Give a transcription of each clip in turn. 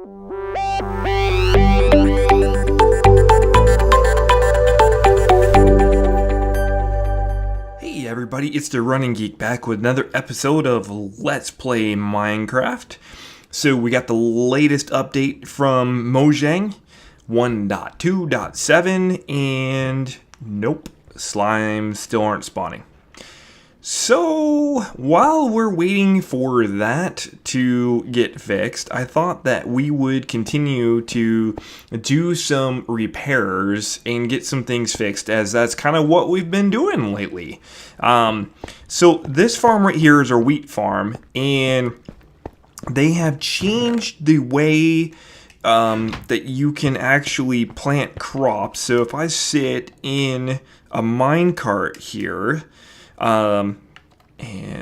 Hey everybody, it's the Running Geek back with another episode of Let's Play Minecraft. So we got the latest update from Mojang 1.2.7 and nope, slimes still aren't spawning. So while we're waiting for that to get fixed, I thought that we would continue to do some repairs and get some things fixed, as that's kind of what we've been doing lately. So this farm right here is our wheat farm, and they have changed the way that you can actually plant crops. So if I sit in a minecart here, and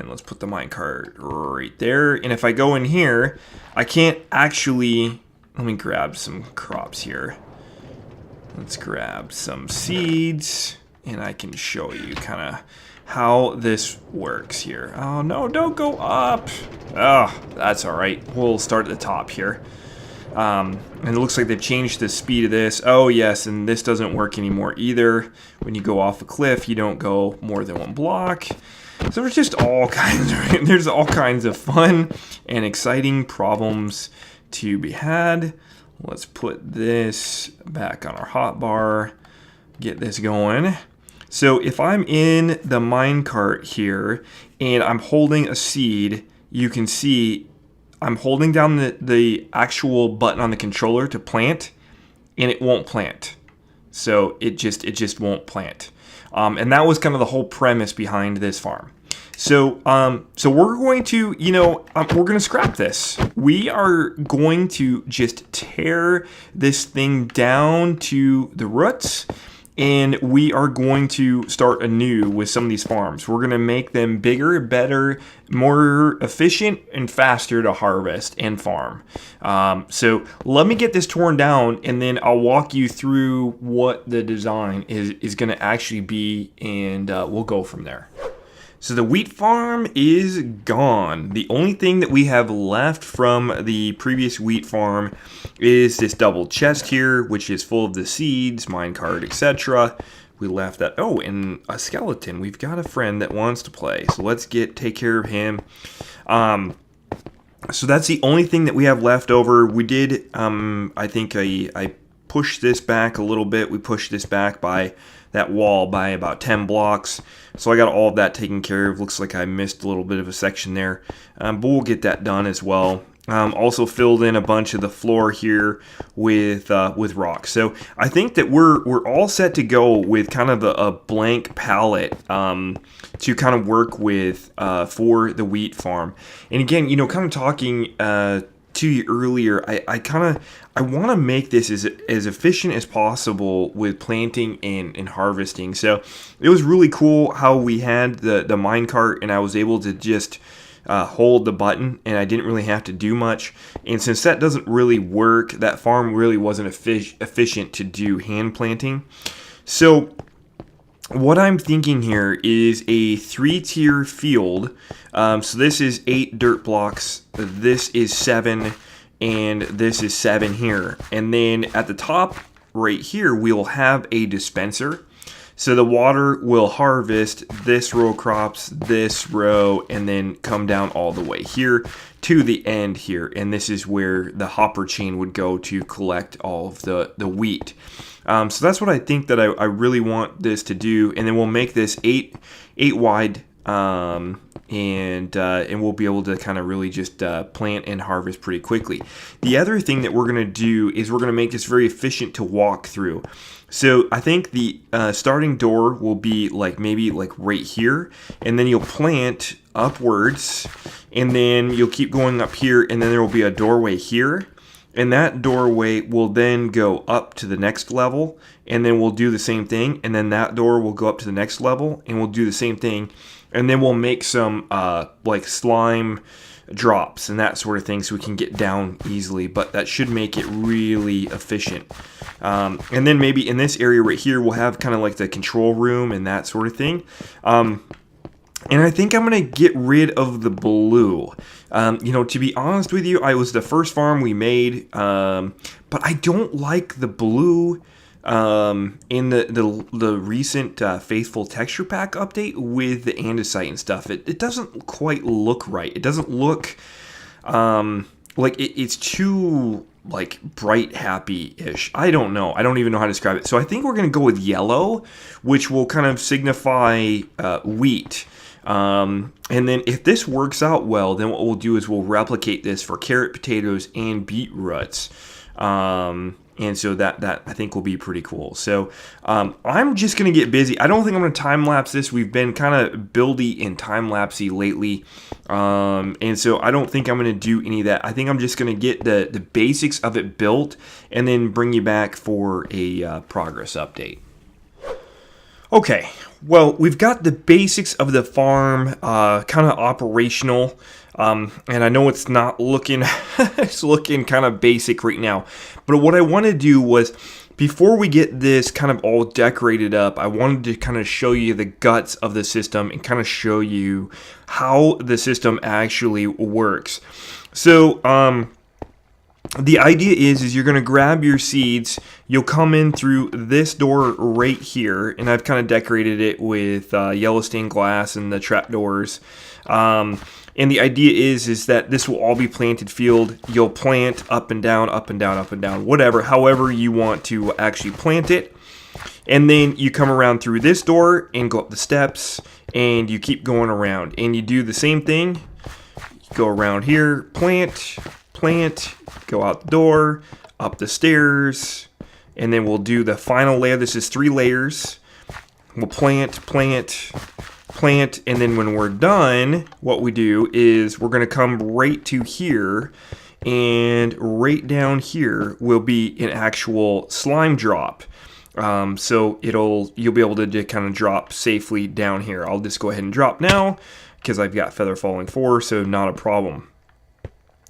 let's put the minecart right there. And if I go in here, I can't actually, let me grab some crops here. Let's grab some seeds and I can show you kind of how this works here. Oh no, don't go up. Oh, that's all right. We'll start at the top here. And it looks like they've changed the speed of this. Oh yes, and this doesn't work anymore either. When you go off a cliff, you don't go more than one block. So there's just all kinds of fun and exciting problems to be had. Let's put this back on our hotbar, get this going. So if I'm in the minecart here and I'm holding a seed, you can see I'm holding down the actual button on the controller to plant, and it won't plant. So it just won't plant. And that was kind of the whole premise behind this farm. So we're going to, we're going to scrap this. We are going to just tear this thing down to the roots, and we are going to start anew with some of these farms. We're going to make them bigger, better, more efficient, and faster to harvest and farm. So let me get this torn down, and then I'll walk you through what the design is going to actually be, and we'll go from there. So the wheat farm is gone. The only thing that we have left from the previous wheat farm is this double chest here, which is full of the seeds, minecart, etc. We left that. Oh, and a skeleton. We've got a friend that wants to play, so let's take care of him. So that's the only thing that we have left over. We did, I think I pushed this back a little bit. We pushed this back by that wall by about 10 blocks. So I got all of that taken care of. Looks like I missed a little bit of a section there, but we'll get that done as well. Also filled in a bunch of the floor here with rocks. So I think that we're all set to go with kind of a blank palette to kind of work with for the wheat farm. And again, kind of talking to you earlier, I want to make this as efficient as possible with planting and harvesting. So it was really cool how we had the minecart, and I was able to just hold the button, and I didn't really have to do much. And since that doesn't really work, that farm really wasn't efficient to do hand planting. So what I'm thinking here is a 3-tier field. So this is 8 dirt blocks, this is 7, and this is 7 here. And then at the top right here, we'll have a dispenser. So the water will harvest this row of crops, this row, and then come down all the way here to the end here. And this is where the hopper chain would go to collect all of the wheat. So that's what I think that I really want this to do. And then we'll make this 8 wide, and we'll be able to kind of really just plant and harvest pretty quickly. The other thing that we're going to do is we're going to make this very efficient to walk through. So I think the starting door will be maybe right here, and then you'll plant upwards, and then you'll keep going up here, and then there will be a doorway here. And that doorway will then go up to the next level, and then we'll do the same thing, and then that door will go up to the next level, and we'll do the same thing, and then we'll make some slime drops and that sort of thing so we can get down easily, but that should make it really efficient. And then maybe in this area right here, we'll have kind of like the control room and that sort of thing. And I think I'm going to get rid of the blue. To be honest with you, I was the first farm we made, but I don't like the blue in the recent Faithful Texture Pack update with the andesite and stuff. It doesn't quite look right. It doesn't look like it's too like bright happy-ish. I don't know. I don't even know how to describe it. So I think we're going to go with yellow, which will kind of signify wheat. And then if this works out well, then what we'll do is we'll replicate this for carrot, potatoes, and beetroots. And so that I think will be pretty cool. So I'm just going to get busy. I don't think I'm going to time-lapse this. We've been kind of buildy and time-lapsey lately. And so I don't think I'm going to do any of that. I think I'm just going to get the basics of it built and then bring you back for a progress update. Okay, well, we've got the basics of the farm kind of operational. And I know it's not looking, it's looking kind of basic right now. But what I want to do was, before we get this kind of all decorated up, I wanted to kind of show you the guts of the system and kind of show you how the system actually works. So, the idea is you're going to grab your seeds, you'll come in through this door right here, and I've kind of decorated it with yellow stained glass and the trapdoors. And the idea is that this will all be planted field. You'll plant up and down, up and down, up and down, whatever, however you want to actually plant it. And then you come around through this door and go up the steps, and you keep going around. And you do the same thing. You go around here, plant, go out the door, up the stairs, and then we'll do the final layer. This is 3 layers. We'll plant, and then when we're done, what we do is we're going to come right to here, and right down here will be an actual slime drop. So you'll be able to kind of drop safely down here. I'll just go ahead and drop now because I've got Feather Falling 4, so not a problem.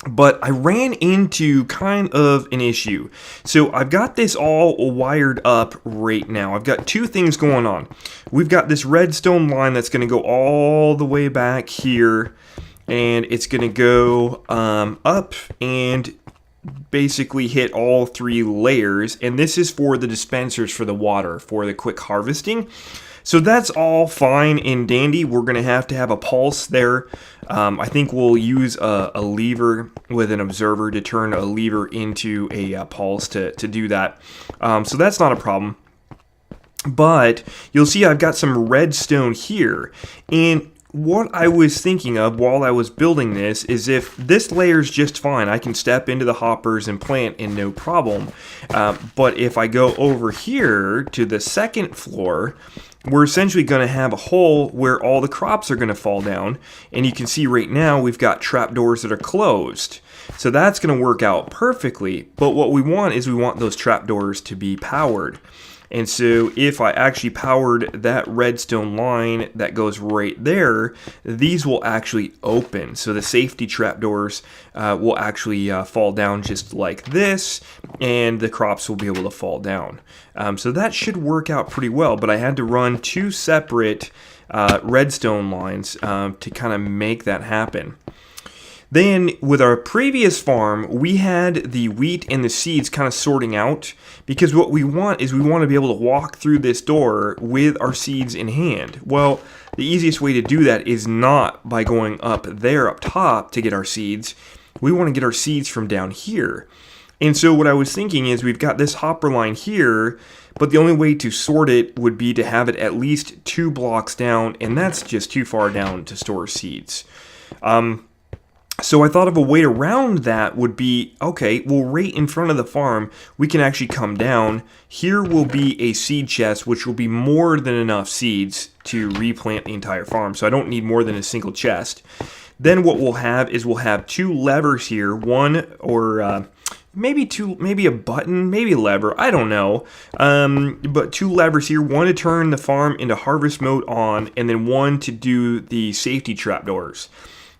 But I ran into kind of an issue. So I've got this all wired up right now. I've got 2 things going on. We've got this redstone line that's going to go all the way back here. And it's going to go up and basically hit all 3 layers. And this is for the dispensers for the water, for the quick harvesting. So that's all fine and dandy. We're going to have a pulse there. I think we'll use a lever with an observer to turn a lever into a pulse to do that. So that's not a problem. But you'll see I've got some redstone here. And what I was thinking of while I was building this is if this layer's just fine, I can step into the hoppers and plant and no problem. But if I go over here to the second floor, we're essentially going to have a hole where all the crops are going to fall down. And you can see right now we've got trapdoors that are closed. So that's going to work out perfectly. But what we want is we want those trapdoors to be powered. And so if I actually powered that redstone line that goes right there, these will actually open. So the safety trapdoors will actually fall down just like this, and the crops will be able to fall down. So that should work out pretty well, but I had to run 2 separate redstone lines to kind of make that happen. Then with our previous farm, we had the wheat and the seeds kind of sorting out, because what we want is we want to be able to walk through this door with our seeds in hand. Well, the easiest way to do that is not by going up there up top to get our seeds. We want to get our seeds from down here. And so what I was thinking is we've got this hopper line here, but the only way to sort it would be to have it at least 2 blocks down, and that's just too far down to store seeds. So I thought of a way around that would be, okay, well, right in front of the farm, we can actually come down. Here will be a seed chest, which will be more than enough seeds to replant the entire farm. So I don't need more than a single chest. Then what we'll have is we'll have 2 levers here, one or maybe 2, maybe a button, maybe a lever, I don't know. But 2 levers here, one to turn the farm into harvest mode on, and then one to do the safety trapdoors.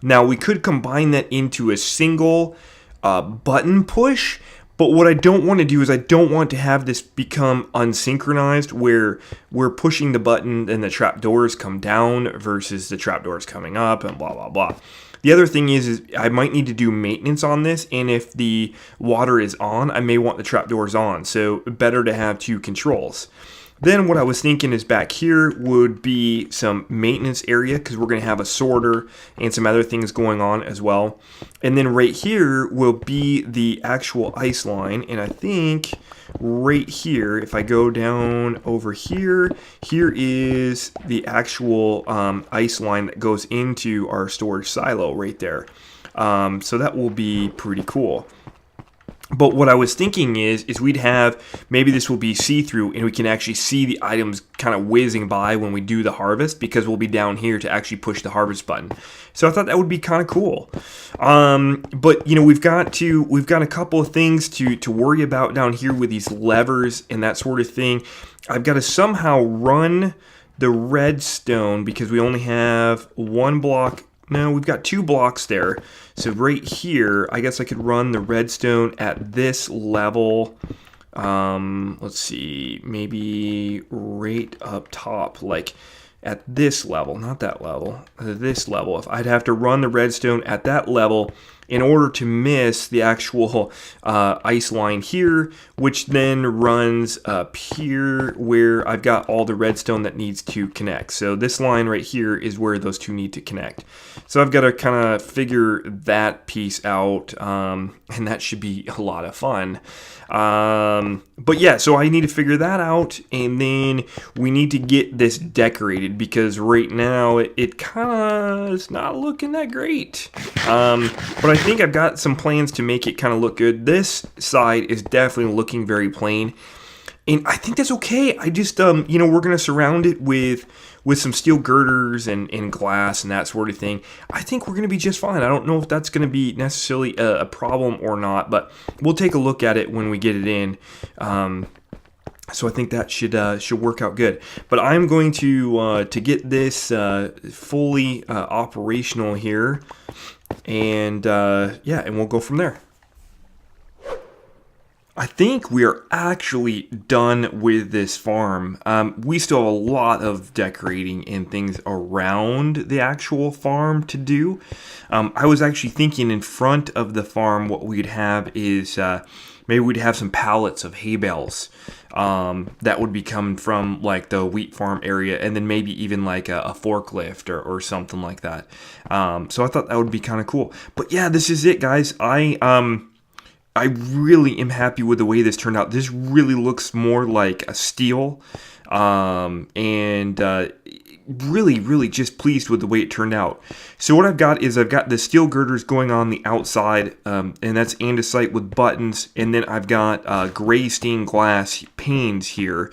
Now, we could combine that into a single button push, But what I don't want to do is I don't want to have this become unsynchronized where we're pushing the button and the trapdoors come down versus the trapdoors coming up and blah, blah, blah. The other thing is I might need to do maintenance on this, and if the water is on, I may want the trapdoors on. So better to have two controls. Then what I was thinking is back here would be some maintenance area because we're going to have a sorter and some other things going on as well. And then right here will be the actual ice line. And I think right here, if I go down over here, here is the actual ice line that goes into our storage silo right there. So that will be pretty cool. But what I was thinking is we'd have, maybe this will be see-through and we can actually see the items kind of whizzing by when we do the harvest because we'll be down here to actually push the harvest button. So I thought that would be kind of cool. But you know, we've got a couple of things to worry about down here with these levers and that sort of thing. I've got to somehow run the redstone because we only have one block. No, we've got 2 blocks there. So right here, I guess I could run the redstone at this level. Let's see, maybe right up top, like at this level, not that level, this level. If I'd have to run the redstone at that level in order to miss the actual ice line here, which then runs up here where I've got all the redstone that needs to connect. So this line right here is where those two need to connect. So I've got to kind of figure that piece out, and that should be a lot of fun. But yeah, so I need to figure that out, and then we need to get this decorated because right now it kind of is not looking that great. But I think I've got some plans to make it kind of look good. This side is definitely looking very plain, and I think that's okay. I just, you know, we're going to surround it with some steel girders and glass and that sort of thing. I think we're going to be just fine. I don't know if that's going to be necessarily a problem or not, but we'll take a look at it when we get it in. So I think that should work out good. But I'm going to get this fully operational here, and yeah, and we'll go from there. I think we are actually done with this farm. We still have a lot of decorating and things around the actual farm to do. I was actually thinking in front of the farm what we'd have is maybe we'd have some pallets of hay bales that would be coming from like the wheat farm area, and then maybe even like a forklift or something like that. So I thought that would be kind of cool. But yeah, this is it, guys. I really am happy with the way this turned out. This really looks more like a steel, and really just pleased with the way it turned out. So what I've got is I've got the steel girders going on the outside, and that's andesite with buttons, and then I've got gray stained glass panes here.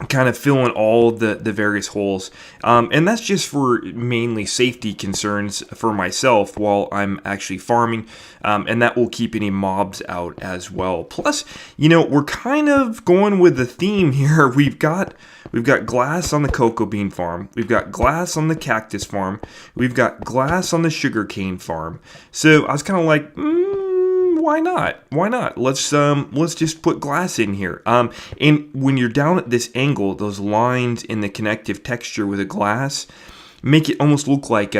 Kind of filling all the various holes. And that's just for mainly safety concerns for myself while I'm actually farming. And that will keep any mobs out as well. Plus, you know, we're kind of going with the theme here. We've got glass on the cocoa bean farm. We've got glass on the cactus farm. We've got glass on the sugarcane farm. So I was kind of like, why not? Why not? Let's just put glass in here. And when you're down at this angle, those lines in the connective texture with the glass make it almost look like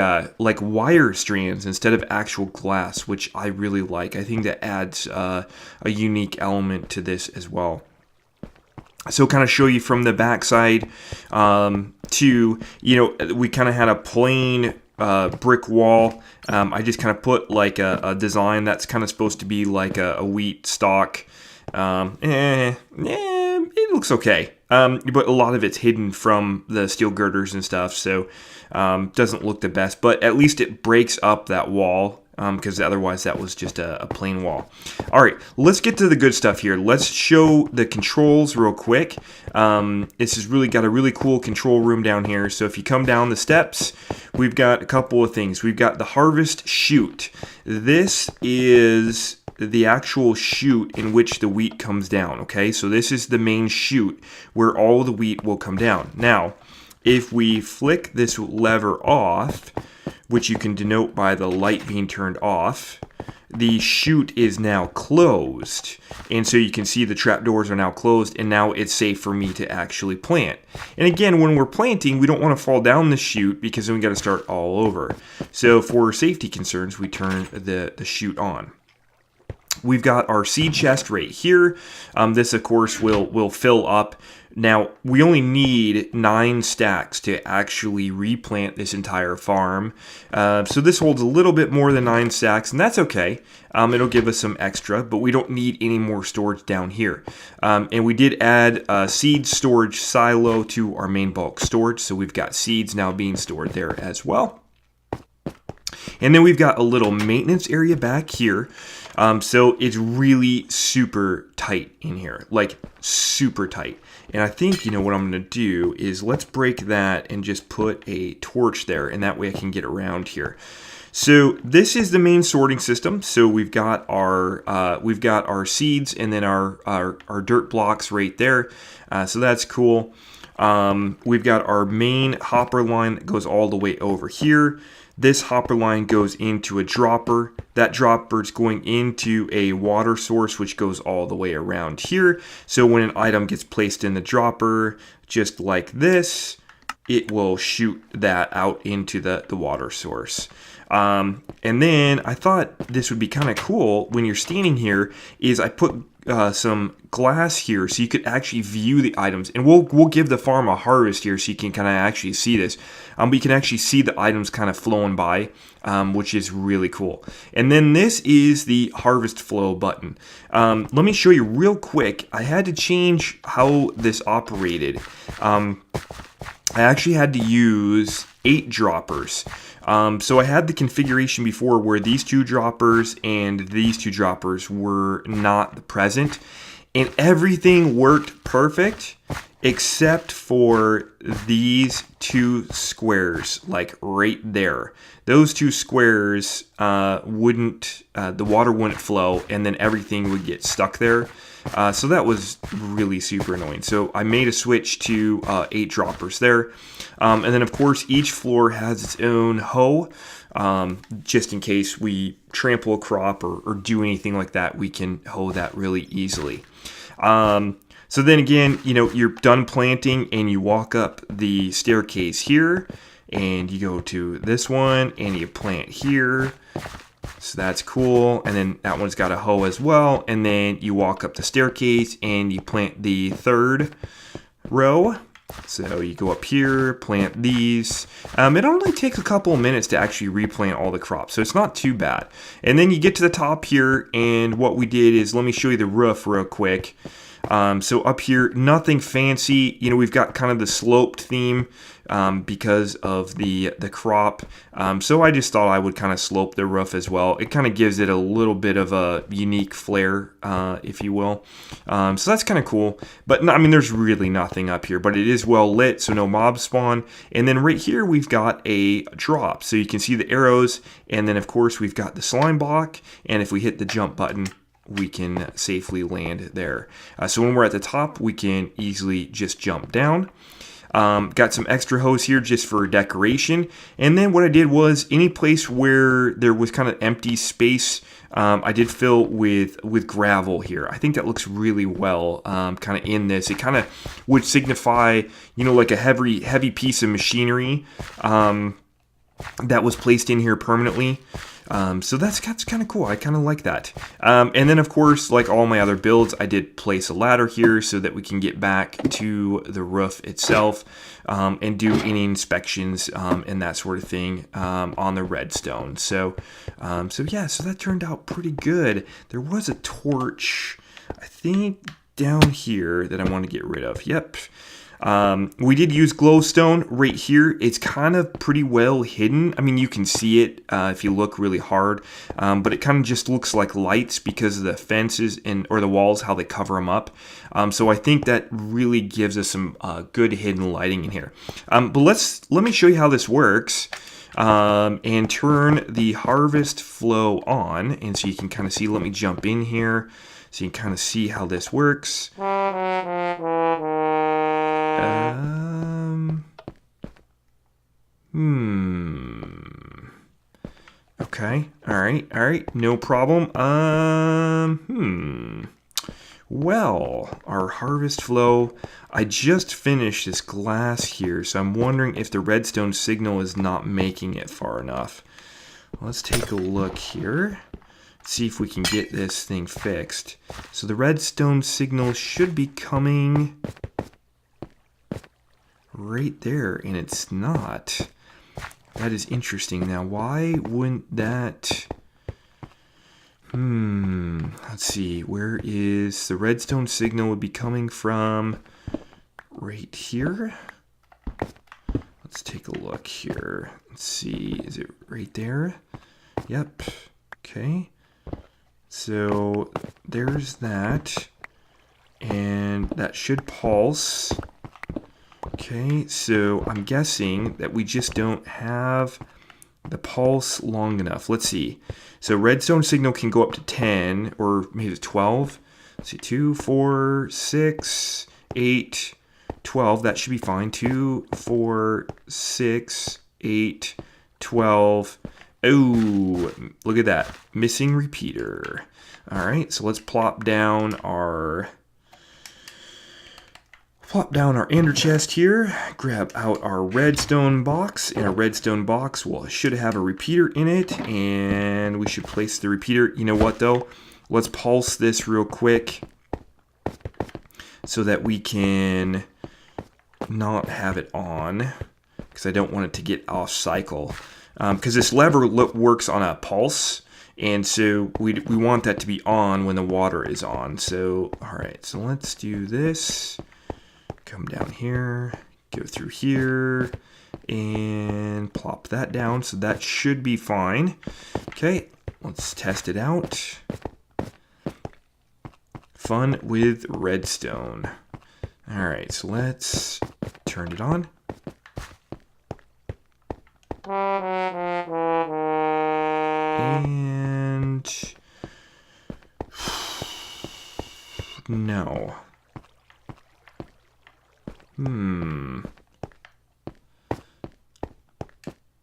wire strands instead of actual glass, which I really like. I think that adds a unique element to this as well. So kind of show you from the backside to, you know, we kind of had a plain brick wall. I just kind of put like a design that's kind of supposed to be like a wheat stalk. It looks okay. But a lot of it's hidden from the steel girders and stuff, so doesn't look the best. But at least it breaks up that wall, because otherwise that was just a plain wall. All right, let's get to the good stuff here. Let's show the controls real quick. This has really got a really cool control room down here. So if you come down the steps, we've got a couple of things. We've got the harvest chute. This is the actual chute in which the wheat comes down, okay? So this is the main chute where all the wheat will come down. Now, if we flick this lever off, which you can denote by the light being turned off, the chute is now closed. And so you can see the trapdoors are now closed, and now it's safe for me to actually plant. And again, when we're planting, we don't want to fall down the chute because then we got to start all over. So for safety concerns, we turn the chute on. We've got our seed chest right here. This, of course, will fill up. Now, we only need 9 stacks to actually replant this entire farm. So this holds a little bit more than 9 stacks, and that's okay. It'll give us some extra, but we don't need any more storage down here. And we did add a seed storage silo to our main bulk storage, so we've got seeds now being stored there as well. And then we've got a little maintenance area back here. So it's really super tight in here, like super tight. And I think, what I'm going to do is let's break that and just put a torch there, and that way I can get around here. So this is the main sorting system. So we've got our seeds and then our dirt blocks right there. So that's cool. We've got our main hopper line that goes all the way over here. This hopper line goes into a dropper. That dropper is going into a water source, which goes all the way around here. So when an item gets placed in the dropper, just like this, it will shoot that out into the water source. And then I thought this would be kind of cool when you're standing here is I put some glass here so you could actually view the items, and we'll give the farm a harvest here so you can kind of actually see this. But you can actually see the items kind of flowing by, which is really cool. And then this is the harvest flow button. Let me show you real quick. I had to change how this operated. I actually had to use 8 droppers. So I had the configuration before where these 2 droppers and these 2 droppers were not present, and everything worked perfect except for these 2 squares, like right there. Those 2 squares the water wouldn't flow, and then everything would get stuck there. So that was really super annoying. So I made a switch to 8 droppers there. And then, of course, each floor has its own hoe. Just in case we trample a crop or do anything like that, we can hoe that really easily. So then again, you're done planting and you walk up the staircase here and you go to this one and you plant here. So that's cool. And then that one's got a hoe as well. And then you walk up the staircase and you plant the 3rd row. So you go up here, plant these. It only takes a couple of minutes to actually replant all the crops, so it's not too bad. And then you get to the top here, and what we did is, let me show you the roof real quick. So up here, nothing fancy. We've got kind of the sloped theme because of the crop. So I just thought I would kind of slope the roof as well. It kind of gives it a little bit of a unique flair, if you will. So that's kind of cool. But there's really nothing up here, but it is well lit, so no mob spawn. And then right here, we've got a drop. So you can see the arrows. And then, of course, we've got the slime block. And if we hit the jump button, we can safely land there. So when we're at the top, we can easily just jump down. Got some extra hose here just for decoration. And then what I did was any place where there was kind of empty space, I did fill with gravel here. I think that looks really well kind of in this. It kind of would signify, like a heavy piece of machinery that was placed in here permanently. So that's kind of cool. I kind of like that. And then, of course, like all my other builds, I did place a ladder here so that we can get back to the roof itself and do any inspections and that sort of thing on the redstone. So that turned out pretty good. There was a torch, I think, down here that I want to get rid of. Yep. We did use glowstone right here. It's kind of pretty well hidden. You can see it if you look really hard, but it kind of just looks like lights because of the fences or the walls, how they cover them up. So I think that really gives us some good hidden lighting in here. But let me show you how this works. And turn the harvest flow on, and so you can kind of see. Let me jump in here so you can kind of see how this works. Okay. All right. No problem. Well, our harvest flow, I just finished this glass here, so I'm wondering if the redstone signal is not making it far enough. Let's take a look here. See if we can get this thing fixed. So the redstone signal should be coming right there, and it's not. That is interesting. Now, why wouldn't that... Let's see. Where is the redstone signal would be coming from? Right here. Let's take a look here. Let's see. Is it right there? Yep. Okay. So there's that. And that should pulse. Okay. So I'm guessing that we just don't have the pulse long enough. Let's see. So redstone signal can go up to 10 or maybe 12. Let's see, 2, 4, 6, 8, 12. That should be fine. 2, 4, 6, 8, 12. Oh, look at that. Missing repeater. All right, so let's plop down our ender chest here, grab out our redstone box. In a redstone box, well, it should have a repeater in it, and we should place the repeater. You know what, though? Let's pulse this real quick so that we can not have it on, because I don't want it to get off cycle. Because this lever works on a pulse, and so we want that to be on when the water is on. So, all right, so let's do this. Come down here, go through here, and plop that down. So that should be fine. Okay, let's test it out. Fun with redstone. All right, so let's turn it on. And no.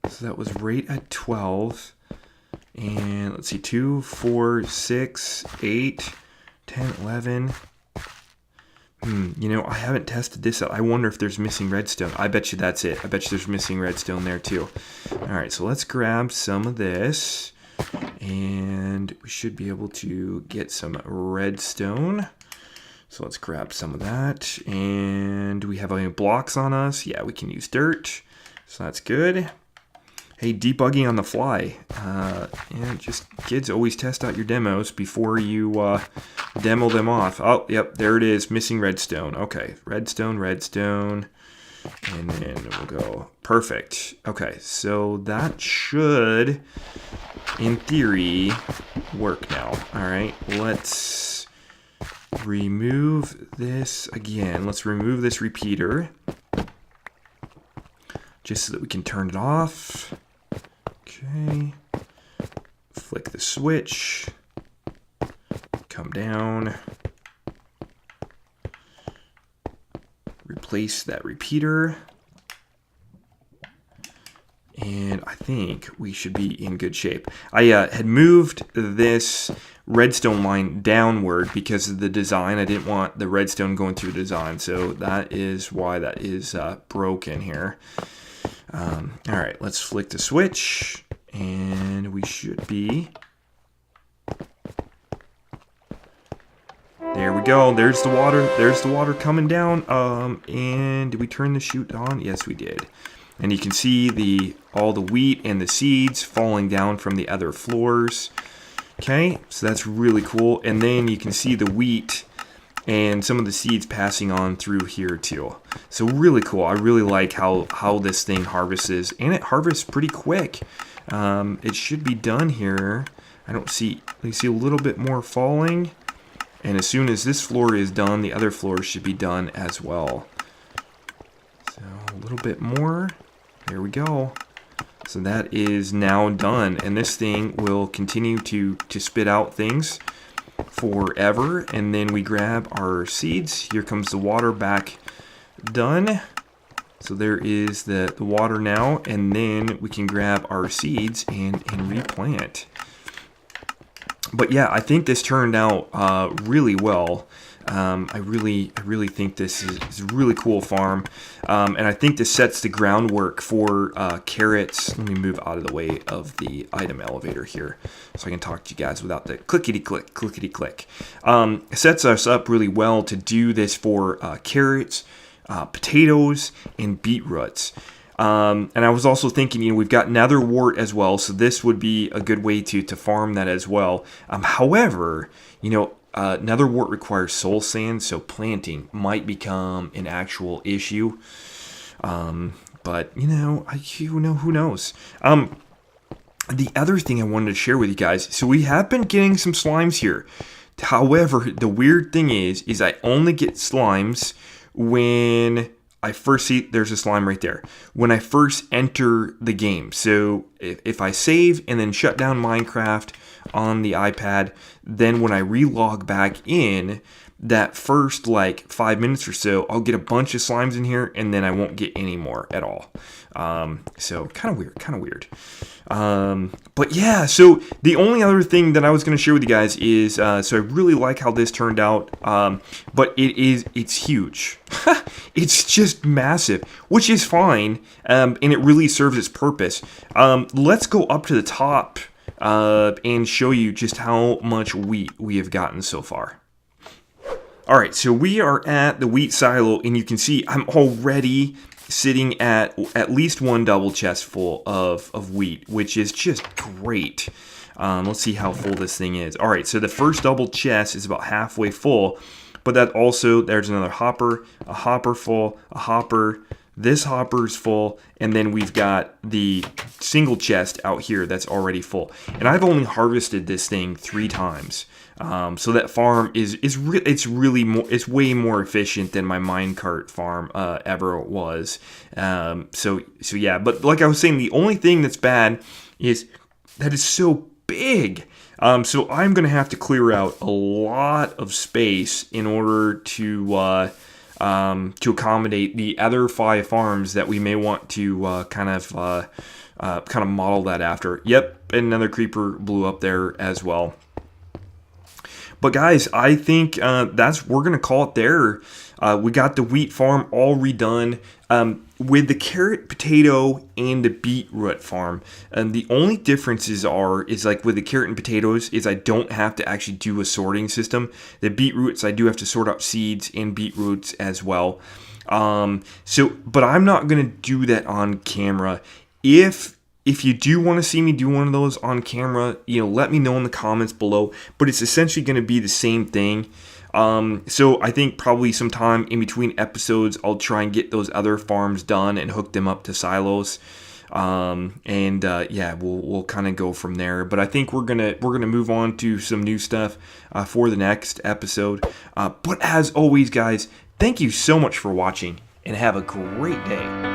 So that was right at 12. And let's see, 2, 4, 6, 8, 10, 11. You know, I haven't tested this out. I wonder if there's missing redstone. I bet you that's it. I bet you there's missing redstone there too. All right, so let's grab some of this. And we should be able to get some redstone. So let's grab some of that. And do we have any blocks on us? Yeah, we can use dirt. So that's good. Hey, debugging on the fly. And just kids, always test out your demos before you demo them off. Oh, yep, there it is. Missing redstone. Okay, redstone. And then we'll go. Perfect. Okay, so that should, in theory, work now. All right, let's remove this again. Let's remove this repeater just so that we can turn it off. Okay. Flick the switch. Come down. Replace that repeater. And I think we should be in good shape. I had moved this redstone line downward because of the design. I didn't want the redstone going through the design, so that is why that is broken here. All right, let's flick the switch, and we should be... There we go. There's the water. There's the water coming down. And did we turn the chute on? Yes, we did. And you can see all the wheat and the seeds falling down from the other floors. Okay, so that's really cool. And then you can see the wheat and some of the seeds passing on through here too. So really cool. I really like how this thing harvests, and it harvests pretty quick. It should be done here. You see a little bit more falling. And as soon as this floor is done, the other floors should be done as well. So a little bit more. There we go. So that is now done. And this thing will continue to spit out things forever. And then we grab our seeds. Here comes the water back done. So there is the water now, and then we can grab our seeds and replant. But yeah, I think this turned out really well. I really think this is a really cool farm, and I think this sets the groundwork for carrots. Let me move out of the way of the item elevator here, so I can talk to you guys without the clickety click. It sets us up really well to do this for carrots, potatoes, and beetroots. And I was also thinking, we've got nether wart as well, so this would be a good way to farm that as well. However, nether wart requires soul sand, so planting might become an actual issue. But who knows? The other thing I wanted to share with you guys, so we have been getting some slimes here. However, the weird thing is I only get slimes when I first see, there's a slime right there, when I first enter the game. So if I save and then shut down Minecraft on the iPad, then when I relog back in, that first 5 minutes or so, I'll get a bunch of slimes in here, and then I won't get any more at all. So kind of weird. But yeah, so the only other thing that I was going to share with you guys is, so I really like how this turned out, but it's huge. It's just massive, which is fine, and it really serves its purpose. Let's go up to the top and show you just how much wheat we have gotten so far. All right, so we are at the wheat silo, and you can see I'm already sitting at least one double chest full of wheat, which is just great. Let's see how full this thing is. All right, so the first double chest is about halfway full, but that also, there's another hopper, a hopper full, a hopper, this hopper's full, and then we've got the single chest out here that's already full. And I've only harvested this thing 3 times. So that farm it's way more efficient than my minecart farm ever was. So yeah, but like I was saying, the only thing that's bad is that it's so big. So I'm gonna have to clear out a lot of space in order to accommodate the other 5 farms that we may want to kind of model that after. Yep, another creeper blew up there as well. But guys, I think we're gonna call it there. We got the wheat farm all redone. With the carrot, potato, and the beetroot farm, the only differences is like with the carrot and potatoes is I don't have to actually do a sorting system. The beetroots, I do have to sort out seeds and beetroots as well. But I'm not gonna do that on camera. If you do want to see me do one of those on camera, let me know in the comments below. But it's essentially going to be the same thing. So I think probably sometime in between episodes, I'll try and get those other farms done and hook them up to silos. Yeah, we'll kind of go from there. But I think we're gonna move on to some new stuff for the next episode. But as always, guys, thank you so much for watching, and have a great day.